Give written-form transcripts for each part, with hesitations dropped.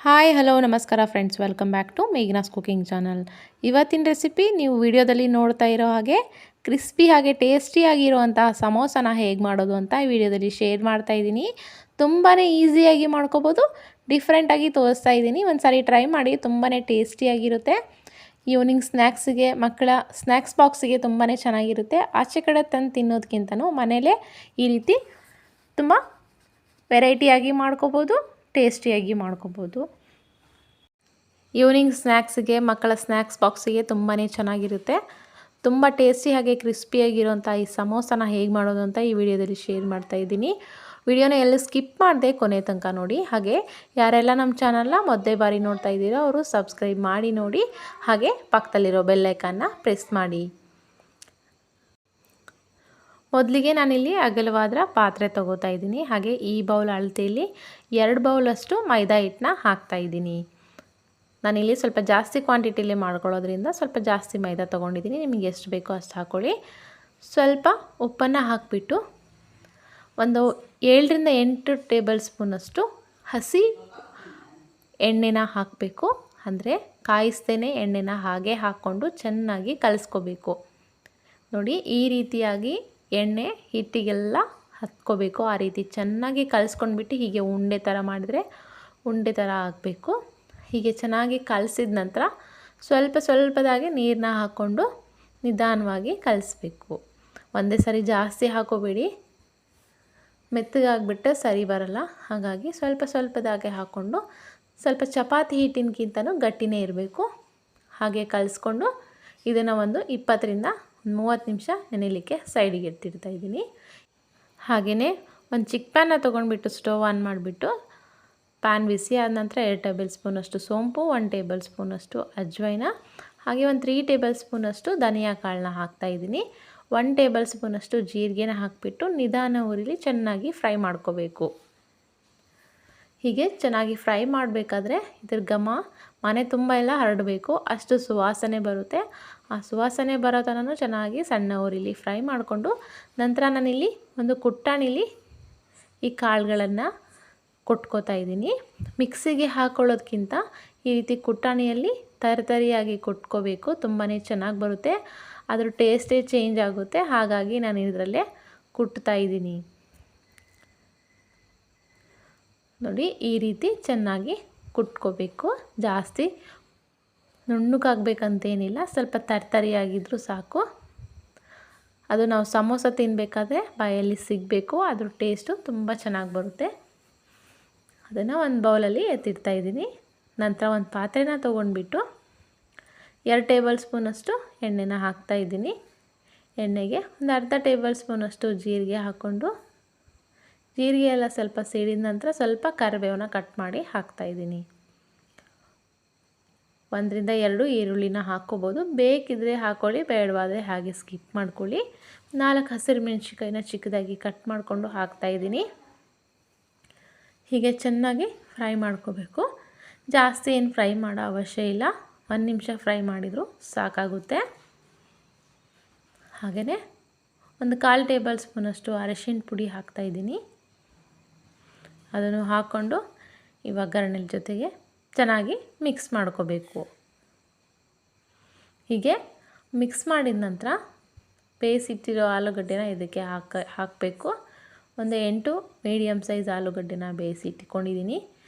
Hi hello ನಮಸ್ಕಾರ friends, welcome back to Meghna's cooking channel. ಇವತ್ತಿನ recipe ನೀವು ವಿಡಿಯೋದಲ್ಲಿ ನೋಡ್ತಾ ಇರೋ ಹಾಗೆ ಕ್ರಿಸ್ಪಿ ಹಾಗೆ ಟೇಸ್ಟಿಯಾಗಿರುವಂತಹ ಸಮೋಸನ ಹೇಗೆ ಮಾಡೋದು ಅಂತ ಈ ವಿಡಿಯೋದಲ್ಲಿ ಶೇರ್ ಮಾಡ್ತಾ ಇದ್ದೀನಿ. ತುಂಬಾ ಈಸಿಯಾಗಿ ಮಾಡ್ಕೋಬೋದು, ಡಿಫ್ರೆಂಟಾಗಿ ತೋರಿಸ್ತಾ ಇದ್ದೀನಿ. ಒಂದು ಸಾರಿ ಟ್ರೈ ಮಾಡಿ, ತುಂಬಾ ಟೇಸ್ಟಿಯಾಗಿರುತ್ತೆ. ಈವ್ನಿಂಗ್ ಸ್ನ್ಯಾಕ್ಸಿಗೆ, ಮಕ್ಕಳ ಸ್ನ್ಯಾಕ್ಸ್ ಬಾಕ್ಸಿಗೆ ತುಂಬಾ ಚೆನ್ನಾಗಿರುತ್ತೆ. ಆಚೆ ಕಡೆ ತಂದು ತಿನ್ನೋದಕ್ಕಿಂತನೂ ಮನೇಲೇ ಈ ರೀತಿ ತುಂಬ ವೆರೈಟಿಯಾಗಿ ಮಾಡ್ಕೋಬೋದು, ಟೇಸ್ಟಿಯಾಗಿ ಮಾಡ್ಕೋಬೋದು. ಈವ್ನಿಂಗ್ ಸ್ನ್ಯಾಕ್ಸಿಗೆ, ಮಕ್ಕಳ ಸ್ನ್ಯಾಕ್ಸ್ ಬಾಕ್ಸಿಗೆ ತುಂಬಾ ಚೆನ್ನಾಗಿರುತ್ತೆ. ತುಂಬ ಟೇಸ್ಟಿ ಹಾಗೆ ಕ್ರಿಸ್ಪಿಯಾಗಿರೋಂಥ ಈ ಸಮೋಸನ ಹೇಗೆ ಮಾಡೋದು ಅಂತ ಈ ವಿಡಿಯೋದಲ್ಲಿ ಶೇರ್ ಮಾಡ್ತಾ ಇದ್ದೀನಿ. ವಿಡಿಯೋನ ಎಲ್ಲೂ ಸ್ಕಿಪ್ ಮಾಡದೆ ಕೊನೆ ತನಕ ನೋಡಿ. ಹಾಗೆ ಯಾರೆಲ್ಲ ನಮ್ಮ ಚಾನಲ್ನ ಮೊದಲೇ ಬಾರಿ ನೋಡ್ತಾ ಇದ್ದೀರೋ ಅವರು ಸಬ್ಸ್ಕ್ರೈಬ್ ಮಾಡಿ ನೋಡಿ. ಹಾಗೆ ಪಕ್ಕದಲ್ಲಿರೋ ಬೆಲ್ ಐಕಾನ್ನ ಪ್ರೆಸ್ ಮಾಡಿ. ಮೊದಲಿಗೆ ನಾನಿಲ್ಲಿ ಅಗಲವಾದ ಪಾತ್ರೆ ತೊಗೋತಾ ಇದ್ದೀನಿ. ಹಾಗೆ ಈ ಬೌಲ್ ಅಳತೆಯಲ್ಲಿ 2 ಬೌಲಷ್ಟು ಮೈದಾ ಹಿಟ್ಟನ್ನ ಹಾಕ್ತಾಯಿದ್ದೀನಿ. ನಾನಿಲ್ಲಿ ಸ್ವಲ್ಪ ಜಾಸ್ತಿ ಕ್ವಾಂಟಿಟಿಲಿ ಮಾಡ್ಕೊಳ್ಳೋದ್ರಿಂದ ಸ್ವಲ್ಪ ಜಾಸ್ತಿ ಮೈದಾ ತೊಗೊಂಡಿದ್ದೀನಿ. ನಿಮಗೆ ಎಷ್ಟು ಬೇಕೋ ಅಷ್ಟು ಹಾಕ್ಕೊಳ್ಳಿ. ಸ್ವಲ್ಪ ಉಪ್ಪನ್ನು ಹಾಕಿಬಿಟ್ಟು ಒಂದು 7ರಿಂದ 8 ಟೇಬಲ್ ಸ್ಪೂನಷ್ಟು ಹಸಿ ಎಣ್ಣೆನ ಹಾಕಬೇಕು. ಅಂದರೆ ಕಾಯಿಸ್ದೇ ಎಣ್ಣೆನ ಹಾಗೆ ಹಾಕ್ಕೊಂಡು ಚೆನ್ನಾಗಿ ಕಲಿಸ್ಕೋಬೇಕು. ನೋಡಿ, ಈ ರೀತಿಯಾಗಿ ಎಣ್ಣೆ ಹಿಟ್ಟಿಗೆಲ್ಲ ಹತ್ಕೋಬೇಕು. ಆ ರೀತಿ ಚೆನ್ನಾಗಿ ಕಲಿಸ್ಕೊಂಡ್ಬಿಟ್ಟು ಹೀಗೆ ಉಂಡೆ ಥರ ಮಾಡಿದರೆ ಉಂಡೆ ಥರ ಆಗಬೇಕು. ಹೀಗೆ ಚೆನ್ನಾಗಿ ಕಲಸಿದ ನಂತರ ಸ್ವಲ್ಪದಾಗೆ ನೀರನ್ನ ಹಾಕ್ಕೊಂಡು ನಿಧಾನವಾಗಿ ಕಲಿಸ್ಬೇಕು. ಒಂದೇ ಸರಿ ಜಾಸ್ತಿ ಹಾಕೋಬೇಡಿ, ಮೆತ್ತಗಾಗ್ಬಿಟ್ಟು ಸರಿ ಬರಲ್ಲ. ಹಾಗಾಗಿ ಸ್ವಲ್ಪದಾಗೆ ಹಾಕ್ಕೊಂಡು ಸ್ವಲ್ಪ ಚಪಾತಿ ಹಿಟ್ಟಿನಕ್ಕಿಂತನೂ ಗಟ್ಟಿನೇ ಇರಬೇಕು. ಹಾಗೆ ಕಲಿಸ್ಕೊಂಡು ಇದನ್ನು ಒಂದು 20ರಿಂದ 30 ನಿಮಿಷ ನೆನೆಯಲಿಕ್ಕೆ ಸೈಡಿಗೆ ಎತ್ತಿಡ್ತಾ ಇದ್ದೀನಿ. ಹಾಗೆಯೇ ಒಂದು ಚಿಕ್ಕ ಪ್ಯಾನ್ನ ತೊಗೊಂಡ್ಬಿಟ್ಟು ಸ್ಟವ್ ಆನ್ ಮಾಡಿಬಿಟ್ಟು ಪ್ಯಾನ್ ಬಿಸಿ ಆದ ನಂತರ 2 ಟೇಬಲ್ ಸ್ಪೂನಷ್ಟು ಸೋಂಪು, 1 ಟೇಬಲ್ ಸ್ಪೂನಷ್ಟು ಅಜ್ವೈನ, ಹಾಗೆ ಒಂದು 3 ಟೇಬಲ್ ಸ್ಪೂನಷ್ಟು ಧನಿಯಾ ಕಾಳನ್ನ ಹಾಕ್ತಾಯಿದ್ದೀನಿ. 1 ಟೇಬಲ್ ಸ್ಪೂನಷ್ಟು ಜೀರಿಗೆನ ಹಾಕಿಬಿಟ್ಟು ನಿಧಾನ ಉರಿಲಿ ಚೆನ್ನಾಗಿ ಫ್ರೈ ಮಾಡ್ಕೋಬೇಕು. ಹೀಗೆ ಚೆನ್ನಾಗಿ ಫ್ರೈ ಮಾಡಬೇಕಾದ್ರೆ ಇದ್ರ ಘಮ ಮನೆ ತುಂಬ ಎಲ್ಲ ಹರಡಬೇಕು, ಅಷ್ಟು ಸುವಾಸನೆ ಬರುತ್ತೆ. ಆ ಸುವಾಸನೆ ಬರೋ ತನಕ ಚೆನ್ನಾಗಿ ಸಣ್ಣ ಉರಿಲಿ ಫ್ರೈ ಮಾಡಿಕೊಂಡು ನಂತರ ನಾನಿಲ್ಲಿ ಒಂದು ಕುಟ್ಟಾಣಿಲಿ ಈ ಕಾಳುಗಳನ್ನು ಕೊಟ್ಕೋತಾ ಇದ್ದೀನಿ. ಮಿಕ್ಸಿಗೆ ಹಾಕ್ಕೊಳ್ಳೋದಕ್ಕಿಂತ ಈ ರೀತಿ ಕುಟ್ಟಾಣಿಯಲ್ಲಿ ತರಿಯಾಗಿ ಕೊಟ್ಕೋಬೇಕು. ತುಂಬಾ ಚೆನ್ನಾಗಿ ಬರುತ್ತೆ, ಅದ್ರ ಟೇಸ್ಟೇ ಚೇಂಜ್ ಆಗುತ್ತೆ. ಹಾಗಾಗಿ ನಾನು ಇದರಲ್ಲೇ ಕುಟ್ತಾ ಇದ್ದೀನಿ. ನೋಡಿ, ಈ ರೀತಿ ಚೆನ್ನಾಗಿ ಕುಟ್ಕೋಬೇಕು. ಜಾಸ್ತಿ ನುಣ್ಣಗಾಗಬೇಕಂತೇನಿಲ್ಲ, ಸ್ವಲ್ಪ ತರಿಯಾಗಿದ್ದರೂ ಸಾಕು. ಅದು ನಾವು ಸಮೋಸ ತಿನ್ನಬೇಕಾದ್ರೆ ಬಾಯಲ್ಲಿ ಸಿಗಬೇಕು, ಅದ್ರ ಟೇಸ್ಟು ತುಂಬ ಚೆನ್ನಾಗಿ ಬರುತ್ತೆ. ಅದನ್ನು ಒಂದು ಬೌಲಲ್ಲಿ ಎತ್ತಿಡ್ತಾ ಇದ್ದೀನಿ. ನಂತರ ಒಂದು ಪಾತ್ರೆನ ತೊಗೊಂಡ್ಬಿಟ್ಟು 2 ಟೇಬಲ್ ಸ್ಪೂನಷ್ಟು ಎಣ್ಣೆನ ಹಾಕ್ತಾಯಿದ್ದೀನಿ. ಎಣ್ಣೆಗೆ ಒಂದು ಅರ್ಧ ಟೇಬಲ್ ಸ್ಪೂನಷ್ಟು ಜೀರಿಗೆ ಹಾಕ್ಕೊಂಡು, ಜೀರಿಗೆ ಎಲ್ಲ ಸ್ವಲ್ಪ ಸಿಡಿದ ನಂತರ ಸ್ವಲ್ಪ ಕರಿಬೇವನ್ನ ಕಟ್ ಮಾಡಿ ಹಾಕ್ತಾಯಿದ್ದೀನಿ. 1ರಿಂದ 2 ಈರುಳ್ಳಿನ ಹಾಕ್ಕೋಬೋದು, ಬೇಕಿದ್ರೆ ಹಾಕ್ಕೊಳ್ಳಿ, ಬೇಡವಾದರೆ ಹಾಗೆ ಸ್ಕಿಪ್ ಮಾಡ್ಕೊಳ್ಳಿ. 4 ಹಸಿರು ಮೆಣಸಿನ್ಕಾಯಿನ ಚಿಕ್ಕದಾಗಿ ಕಟ್ ಮಾಡಿಕೊಂಡು ಹಾಕ್ತಾಯಿದ್ದೀನಿ. ಹೀಗೆ ಚೆನ್ನಾಗಿ ಫ್ರೈ ಮಾಡ್ಕೋಬೇಕು. ಜಾಸ್ತಿ ಏನು ಫ್ರೈ ಮಾಡೋ ಅವಶ್ಯ ಇಲ್ಲ, 1 ನಿಮಿಷ ಫ್ರೈ ಮಾಡಿದರೂ ಸಾಕಾಗುತ್ತೆ. ಹಾಗೆಯೇ ಒಂದು 1/4 ಟೇಬಲ್ ಸ್ಪೂನಷ್ಟು ಅರಿಶಿಣ ಪುಡಿ ಹಾಕ್ತಾಯಿದ್ದೀನಿ. ಅದನ್ನು ಹಾಕ್ಕೊಂಡು ಈ ಒಗ್ಗರಣೆ ಜೊತೆಗೆ ಚೆನ್ನಾಗಿ ಮಿಕ್ಸ್ ಮಾಡ್ಕೋಬೇಕು. ಹೀಗೆ ಮಿಕ್ಸ್ ಮಾಡಿದ ನಂತರ ಬೇಯಿಸಿಟ್ಟಿರೋ ಆಲೂಗಡ್ಡೆನ ಇದಕ್ಕೆ ಹಾಕಬೇಕು. ಒಂದು 8 ಮೀಡಿಯಮ್ ಸೈಜ್ ಆಲೂಗಡ್ಡೆನ ಬೇಯಿಸಿಟ್ಕೊಂಡಿದ್ದೀನಿ.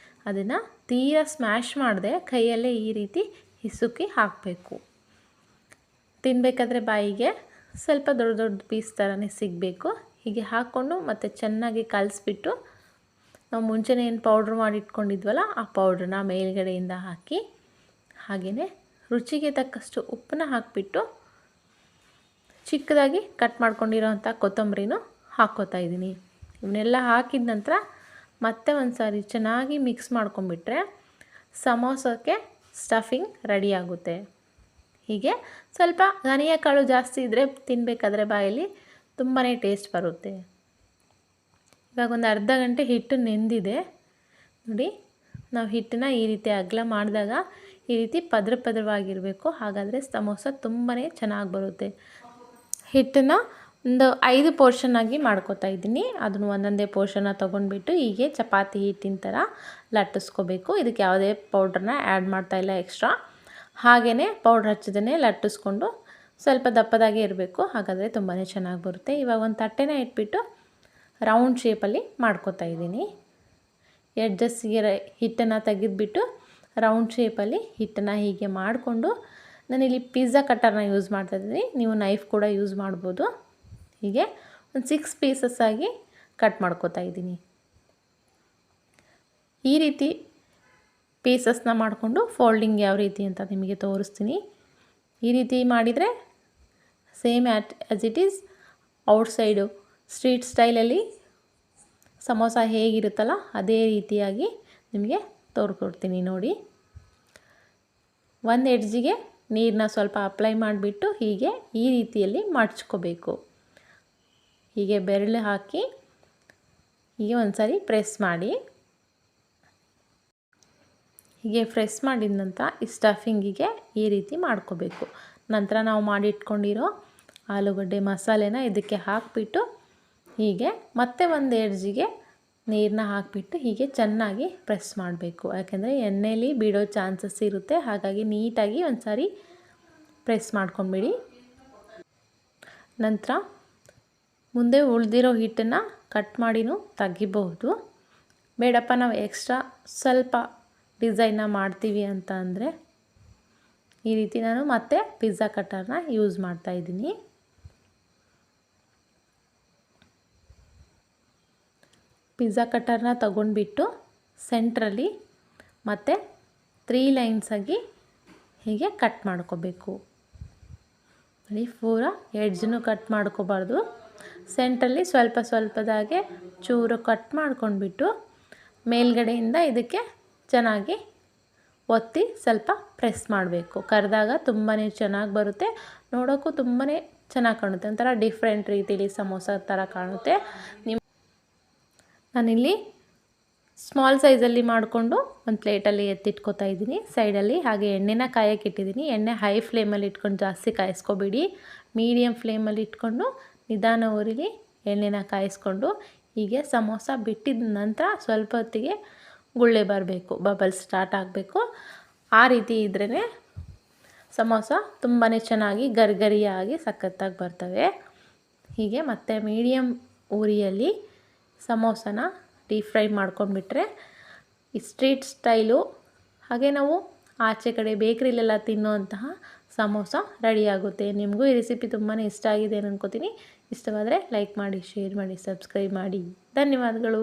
ಅದನ್ನು ತೀರಾ ಸ್ಮ್ಯಾಶ್ ಮಾಡದೆ ಕೈಯಲ್ಲೇ ಈ ರೀತಿ ಹಿಸುಕಿ ಹಾಕಬೇಕು. ತಿನ್ನಬೇಕಾದ್ರೆ ಬಾಯಿಗೆ ಸ್ವಲ್ಪ ದೊಡ್ಡ ಪೀಸ್ ಥರನೇ ಸಿಗಬೇಕು. ಹೀಗೆ ಹಾಕ್ಕೊಂಡು ಮತ್ತು ಚೆನ್ನಾಗಿ ಕಲಿಸ್ಬಿಟ್ಟು ನಾವು ಮುಂಚೆನೇ ಏನು ಪೌಡ್ರ್ ಮಾಡಿ ಇಟ್ಕೊಂಡಿದ್ವಲ್ಲ ಆ ಪೌಡ್ರನ್ನ ಮೇಲ್ಗಡೆಯಿಂದ ಹಾಕಿ, ಹಾಗೆಯೇ ರುಚಿಗೆ ತಕ್ಕಷ್ಟು ಉಪ್ಪನ್ನ ಹಾಕಿಬಿಟ್ಟು ಚಿಕ್ಕದಾಗಿ ಕಟ್ ಮಾಡ್ಕೊಂಡಿರೋಂಥ ಕೊತ್ತಂಬರಿನೂ ಹಾಕ್ಕೋತಾ ಇದ್ದೀನಿ. ಇವನ್ನೆಲ್ಲ ಹಾಕಿದ ನಂತರ ಮತ್ತೆ ಒಂದು ಸಾರಿ ಚೆನ್ನಾಗಿ ಮಿಕ್ಸ್ ಮಾಡ್ಕೊಂಬಿಟ್ರೆ ಸಮೋಸಕ್ಕೆ ಸ್ಟಫಿಂಗ್ ರೆಡಿ ಆಗುತ್ತೆ. ಹೀಗೆ ಸ್ವಲ್ಪ ಧನಿಯಾ ಕಾಳು ಜಾಸ್ತಿ ಇದ್ದರೆ ತಿನ್ನಬೇಕಾದ್ರೆ ಬಾಯಲ್ಲಿ ತುಂಬಾ ಟೇಸ್ಟ್ ಬರುತ್ತೆ. ಇವಾಗ ಒಂದು ಅರ್ಧ ಗಂಟೆ ಹಿಟ್ಟು ನೆಂದಿದೆ. ನೋಡಿ, ನಾವು ಹಿಟ್ಟನ್ನ ಈ ರೀತಿ ಅಗಲ ಮಾಡಿದಾಗ ಈ ರೀತಿ ಪದರವಾಗಿರಬೇಕು. ಹಾಗಾದರೆ ಸಮೋಸ ತುಂಬಾ ಚೆನ್ನಾಗಿ ಬರುತ್ತೆ. ಹಿಟ್ಟನ್ನು ಒಂದು 5 ಪೋರ್ಷನ್ ಆಗಿ ಮಾಡ್ಕೋತಾ ಇದ್ದೀನಿ. ಅದನ್ನು ಒಂದೊಂದೇ ಪೋರ್ಷನ್ನ ತೊಗೊಂಡ್ಬಿಟ್ಟು ಹೀಗೆ ಚಪಾತಿ ಹಿಟ್ಟಿನ ಥರ ಲಟ್ಟಿಸ್ಕೋಬೇಕು. ಇದಕ್ಕೆ ಯಾವುದೇ ಪೌಡ್ರನ್ನ ಆ್ಯಡ್ ಮಾಡ್ತಾಯಿಲ್ಲ ಎಕ್ಸ್ಟ್ರಾ. ಹಾಗೆಯೇ ಪೌಡ್ರ್ ಹಚ್ಚದೇ ಲಟ್ಟಿಸ್ಕೊಂಡು ಸ್ವಲ್ಪ ದಪ್ಪದಾಗೆ ಇರಬೇಕು, ಹಾಗಾದರೆ ತುಂಬಾ ಚೆನ್ನಾಗಿ ಬರುತ್ತೆ. ಇವಾಗ ಒಂದು ತಟ್ಟೆನ ಇಟ್ಬಿಟ್ಟು ರೌಂಡ್ ಶೇಪಲ್ಲಿ ಮಾಡ್ಕೋತಾ ಇದ್ದೀನಿ. ಎಡ್ಜಸ್ಸಿಗೆ ಹಿಟ್ಟನ್ನು ತೆಗೆದುಬಿಟ್ಟು ರೌಂಡ್ ಶೇಪಲ್ಲಿ ಹಿಟ್ಟನ್ನು ಹೀಗೆ ಮಾಡಿಕೊಂಡು, ನಾನಿಲ್ಲಿ ಪಿಜ್ಜಾ ಕಟ್ಟರ್ನ ಯೂಸ್ ಮಾಡ್ತಾಯಿದ್ದೀನಿ. ನೀವು ನೈಫ್ ಕೂಡ ಯೂಸ್ ಮಾಡ್ಬೋದು. ಹೀಗೆ ಒಂದು 6 ಪೀಸಸ್ ಆಗಿ ಕಟ್ ಮಾಡ್ಕೋತಾ ಇದ್ದೀನಿ. ಈ ರೀತಿ ಪೀಸಸ್ನ ಮಾಡಿಕೊಂಡು ಫೋಲ್ಡಿಂಗ್ ಯಾವ ರೀತಿ ಅಂತ ನಿಮಗೆ ತೋರಿಸ್ತೀನಿ. ಈ ರೀತಿ ಮಾಡಿದರೆ same as it is outside street ಸ್ಟೈಲಲ್ಲಿ ಸಮೋಸ ಹೇಗಿರುತ್ತಲ್ಲ ಅದೇ ರೀತಿಯಾಗಿ ನಿಮಗೆ ತೋರಿಸ್ಕೊಡ್ತೀನಿ ನೋಡಿ. ಒಂದು ಎಡ್ಜಿಗೆ ನೀರನ್ನ ಸ್ವಲ್ಪ ಅಪ್ಲೈ ಮಾಡಿಬಿಟ್ಟು ಹೀಗೆ ಈ ರೀತಿಯಲ್ಲಿ ಮಡ್ಚ್ಕೋಬೇಕು. ಹೀಗೆ ಬೆರಳು ಹಾಕಿ ಹೀಗೆ ಒಂದು ಸಾರಿ ಪ್ರೆಸ್ ಮಾಡಿ. ಹೀಗೆ ಪ್ರೆಸ್ ಮಾಡಿದ ನಂತರ ಈ ಸ್ಟಫಿಂಗಿಗೆ ಈ ರೀತಿ ಮಾಡ್ಕೋಬೇಕು. ನಂತರ ನಾವು ಮಾಡಿಟ್ಕೊಂಡಿರೋ ಆಲೂಗಡ್ಡೆ ಮಸಾಲೆನ ಇದಕ್ಕೆ ಹಾಕಿಬಿಟ್ಟು ಹೀಗೆ ಮತ್ತೆ ಒಂದು ಎಡ್ಜಿಗೆ ನೀರನ್ನ ಹಾಕಿಬಿಟ್ಟು ಹೀಗೆ ಚೆನ್ನಾಗಿ ಪ್ರೆಸ್ ಮಾಡಬೇಕು. ಯಾಕೆಂದರೆ ಎಣ್ಣೆಯಲ್ಲಿ ಬಿಡೋ ಚಾನ್ಸಸ್ ಇರುತ್ತೆ, ಹಾಗಾಗಿ ನೀಟಾಗಿ ಒಂದು ಸಾರಿ ಪ್ರೆಸ್ ಮಾಡ್ಕೊಂಬಿಡಿ. ನಂತರ ಮುಂದೆ ಉಳಿದಿರೋ ಹಿಟ್ಟನ್ನು ಕಟ್ ಮಾಡಿನೂ ತೆಗಿಬಹುದು. ಬೇಡಪ್ಪ ನಾವು ಎಕ್ಸ್ಟ್ರಾ ಸ್ವಲ್ಪ ಡಿಸೈನ್ನ ಮಾಡ್ತೀವಿ ಅಂತ ಅಂದರೆ ಈ ರೀತಿ ನಾನು ಮತ್ತೆ ಪಿಜ್ಜಾ ಕಟ್ಟರ್ನ ಯೂಸ್ ಮಾಡ್ತಾಯಿದ್ದೀನಿ. ಪಿಜ್ಜಾ ಕಟ್ಟರ್ನ ತಗೊಂಡ್ಬಿಟ್ಟು ಸೆಂಟ್ರಲ್ಲಿ ಮತ್ತು 3 ಲೈನ್ಸ್ ಆಗಿ ಹೀಗೆ ಕಟ್ ಮಾಡ್ಕೋಬೇಕು. ನೋಡಿ, ಪೂರ ಎಡ್ಜನ್ನು ಕಟ್ ಮಾಡ್ಕೋಬಾರ್ದು. ಸೆಂಟ್ರಲ್ಲಿ ಸ್ವಲ್ಪ ಸ್ವಲ್ಪದಾಗೆ ಚೂರು ಕಟ್ ಮಾಡ್ಕೊಂಡ್ಬಿಟ್ಟು ಮೇಲ್ಗಡೆಯಿಂದ ಇದಕ್ಕೆ ಚೆನ್ನಾಗಿ ಒತ್ತಿ ಸ್ವಲ್ಪ ಪ್ರೆಸ್ ಮಾಡಬೇಕು. ಕರೆದಾಗ ತುಂಬಾ ಚೆನ್ನಾಗಿ ಬರುತ್ತೆ, ನೋಡೋಕ್ಕೂ ತುಂಬಾ ಚೆನ್ನಾಗಿ ಕಾಣುತ್ತೆ. ಒಂಥರ ಡಿಫ್ರೆಂಟ್ ರೀತಿಯಲ್ಲಿ ಸಮೋಸ ಥರ ಕಾಣುತ್ತೆ. ನಾನಿಲ್ಲಿ ಸ್ಮಾಲ್ ಸೈಜಲ್ಲಿ ಮಾಡಿಕೊಂಡು ಒಂದು ಪ್ಲೇಟಲ್ಲಿ ಎತ್ತಿಟ್ಕೋತಾ ಇದ್ದೀನಿ ಸೈಡಲ್ಲಿ. ಹಾಗೆ ಎಣ್ಣೆನ ಕಾಯಕ್ಕೆ ಇಟ್ಟಿದ್ದೀನಿ. ಎಣ್ಣೆ ಹೈ ಫ್ಲೇಮಲ್ಲಿ ಇಟ್ಕೊಂಡು ಜಾಸ್ತಿ ಕಾಯಿಸ್ಕೊಬೇಡಿ, ಮೀಡಿಯಮ್ ಫ್ಲೇಮಲ್ಲಿ ಇಟ್ಕೊಂಡು ನಿಧಾನ ಉರಿಲಿ ಎಣ್ಣೆನ ಕಾಯಿಸ್ಕೊಂಡು ಹೀಗೆ ಸಮೋಸ ಬಿಟ್ಟಿದ ನಂತರ ಸ್ವಲ್ಪ ಹೊತ್ತಿಗೆ ಗುಳ್ಳೆ ಬರಬೇಕು, ಬಬಲ್ಸ್ ಸ್ಟಾರ್ಟ್ ಆಗಬೇಕು. ಆ ರೀತಿ ಇದ್ರೇ ಸಮೋಸ ತುಂಬಾ ಚೆನ್ನಾಗಿ ಗರಿಗರಿಯಾಗಿ ಸಖತ್ತಾಗಿ ಬರ್ತವೆ. ಹೀಗೆ ಮತ್ತೆ ಮೀಡಿಯಮ್ ಉರಿಯಲ್ಲಿ ಸಮೋಸನ ಡೀಪ್ ಫ್ರೈ ಮಾಡ್ಕೊಂಡ್ಬಿಟ್ರೆ ಈ ಸ್ಟ್ರೀಟ್ ಸ್ಟೈಲು ಹಾಗೆ ನಾವು ಆಚೆ ಕಡೆ ಬೇಕ್ರಿಲೆಲ್ಲ ತಿನ್ನೋಂತಹ ಸಮೋಸ ರೆಡಿಯಾಗುತ್ತೆ. ನಿಮಗೂ ಈ ರೆಸಿಪಿ ತುಂಬಾ ಇಷ್ಟ ಆಗಿದೆ ಅನ್ಕೋತೀನಿ. ಇಷ್ಟವಾದರೆ ಲೈಕ್ ಮಾಡಿ, ಶೇರ್ ಮಾಡಿ, ಸಬ್ಸ್ಕ್ರೈಬ್ ಮಾಡಿ. ಧನ್ಯವಾದಗಳು.